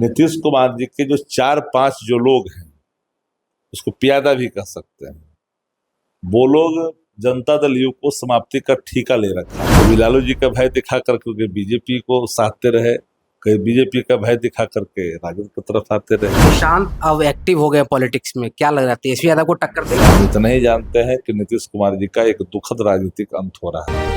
नीतीश कुमार जी के जो 4-5 जो लोग हैं, उसको प्यादा भी कह सकते हैं, वो लोग जनता दल यू को समाप्ति का ठेका ले रखा है। कभी लालू जी का भय दिखा करके बीजेपी को साधते रहे, कहीं बीजेपी का भय दिखा करके राजद की तरफ आते रहे। निशांत अब एक्टिव हो गए पॉलिटिक्स में, क्या लग रहा है तेजस्वी यादव को टक्कर देगा? हम इतना ही जानते हैं कि नीतीश कुमार जी का एक दुखद राजनीतिक अंत हो रहा है।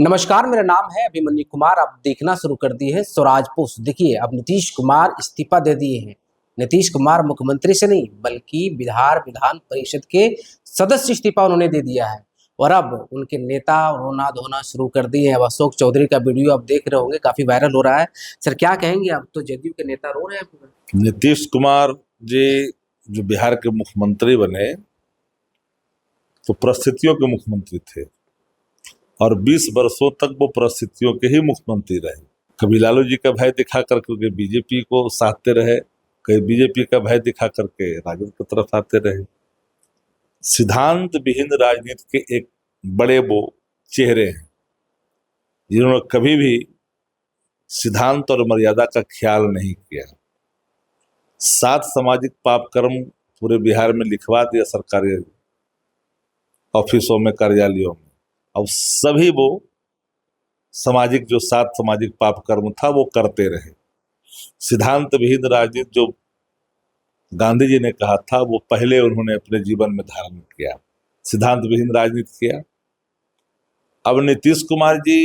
नमस्कार, मेरा नाम है अभिमन्यु कुमार। आप देखना शुरू कर दिए है स्वराज पोस्ट। देखिए, अब नीतीश कुमार इस्तीफा दे दिए हैं। नीतीश कुमार मुख्यमंत्री से नहीं बल्कि विधान परिषद के सदस्य इस्तीफा उन्होंने दे दिया है और अब उनके नेता रोना धोना शुरू कर दिए हैं। अब अशोक चौधरी का वीडियो आप देख रहे होंगे, काफी वायरल हो रहा है। सर, क्या कहेंगे? अब तो जदयू के नेता रो रहे हैं। नीतीश कुमार जी जो बिहार के मुख्यमंत्री बने तो परिस्थितियों के मुख्यमंत्री थे और 20 वर्षों तक वो परिस्थितियों के ही मुख्यमंत्री रहे। कभी लालू जी का भय दिखा करके बीजेपी को साधते रहे, कहीं बीजेपी का भय दिखा करके राजद की तरफ आते रहे। सिद्धांत विहीन राजनीति के एक बड़े वो चेहरे हैं जिन्होंने कभी भी सिद्धांत और मर्यादा का ख्याल नहीं किया। 7 सामाजिक पापकर्म पूरे बिहार में लिखवा दिया सरकारी ऑफिसों में, कार्यालयों में। अब सभी वो सामाजिक जो 7 सामाजिक पापकर्म था वो करते रहे। सिद्धांत विहीन राजनीति जो गांधी जी ने कहा था वो पहले उन्होंने अपने जीवन में धारण किया, सिद्धांत विहीन राजनीति किया। अब नीतीश कुमार जी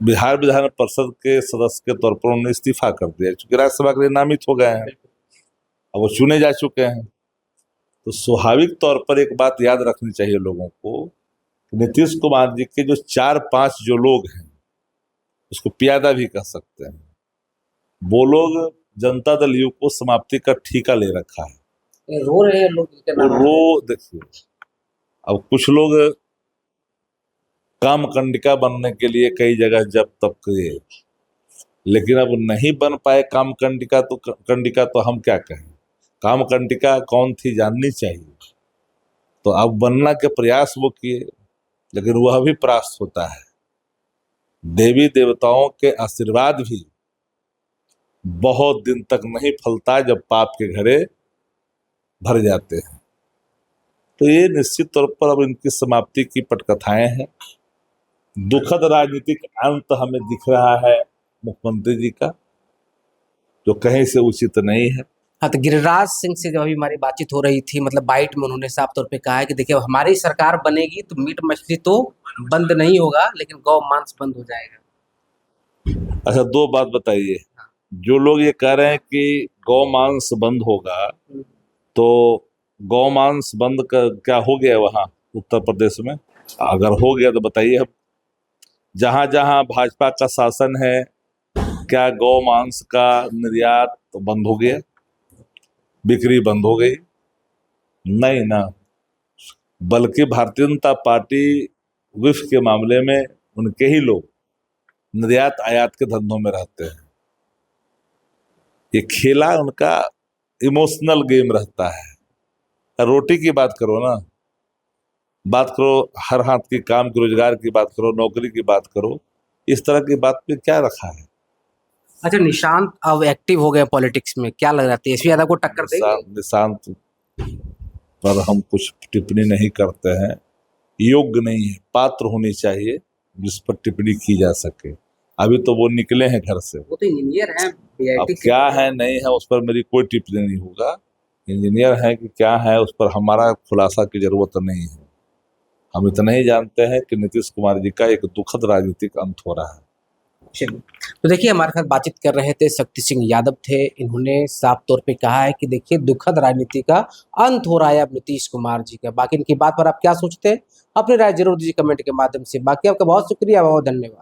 बिहार विधान परिषद के सदस्य के तौर पर उन्होंने इस्तीफा कर दिया, क्योंकि राज्यसभा के लिए नामित हो गए हैं, अब वो चुने जा चुके हैं। तो स्वाभाविक तौर पर एक बात याद रखनी चाहिए लोगों को, नीतीश कुमार जी के जो 4-5 जो लोग हैं, उसको प्यादा भी कह सकते हैं, वो लोग जनता दल यू को समाप्ति का ठेका ले रखा है। रो रहे हैं लोग। देखिए, अब कुछ लोग काम कंडिका बनने के लिए कई जगह जब तब किए, लेकिन अब नहीं बन पाए काम कंडिका तो हम क्या कहें। काम कंडिका कौन थी जाननी चाहिए। तो अब बनना के प्रयास वो किए, लेकिन वह भी परास्त होता है। देवी देवताओं के आशीर्वाद भी बहुत दिन तक नहीं फलता जब पाप के घड़े भर जाते हैं। तो ये निश्चित तौर पर अब इनकी समाप्ति की पटकथाएं हैं। दुखद राजनीतिक अंत हमें दिख रहा है मुख्यमंत्री जी का, जो कहीं से उचित नहीं है। हाँ, तो गिरिराज सिंह से जब अभी हमारी बातचीत हो रही थी, मतलब बाइट में उन्होंने साफ तौर पे कहा है कि देखिए, हमारी सरकार बनेगी तो मीट मछली तो बंद नहीं होगा, लेकिन गौ मांस बंद हो जाएगा। अच्छा, 2 बात बताइए। जो लोग ये कह रहे हैं कि गौ मांस बंद होगा, तो गौ मांस बंद का क्या हो गया वहाँ उत्तर प्रदेश में? अगर हो गया तो बताइए। अब जहाँ जहाँ भाजपा का शासन है, क्या गौ मांस का निर्यात तो बंद हो गया, बिक्री बंद हो गई? नहीं ना, बल्कि भारतीय जनता पार्टी विफ के मामले में उनके ही लोग निर्यात आयात के धंधों में रहते हैं। ये खेला उनका इमोशनल गेम रहता है। रोटी की बात करो ना, बात करो हर हाथ की काम की, रोजगार की बात करो, नौकरी की बात करो। इस तरह की बात पे क्या रखा है? अच्छा, निशांत अब एक्टिव हो गए पॉलिटिक्स में, क्या लग रहा है तेजस्वी यादव को टक्कर देंगे? निशांत पर हम कुछ टिप्पणी नहीं करते हैं, योग्य नहीं है, पात्र होनी चाहिए जिस पर टिप्पणी की जा सके। अभी तो वो निकले हैं घर से, वो तो इंजीनियर हैं, अब क्या है नहीं है उस पर मेरी कोई टिप्पणी नहीं होगा। इंजीनियर है कि क्या है उस पर हमारा खुलासा की जरूरत नहीं है। हम इतना ही जानते हैं कि नीतीश कुमार जी का एक दुखद राजनीतिक अंत हो रहा है। चलिए, तो देखिए, हमारे साथ बातचीत कर रहे थे शक्ति सिंह यादव थे। इन्होंने साफ तौर पे कहा है कि देखिए, दुखद राजनीति का अंत हो रहा है अब नीतीश कुमार जी का। बाकी इनकी बात पर आप क्या सोचते हैं? अपनी राय जरूर दीजिए कमेंट के माध्यम से। बाकी आपका बहुत शुक्रिया, बहुत धन्यवाद।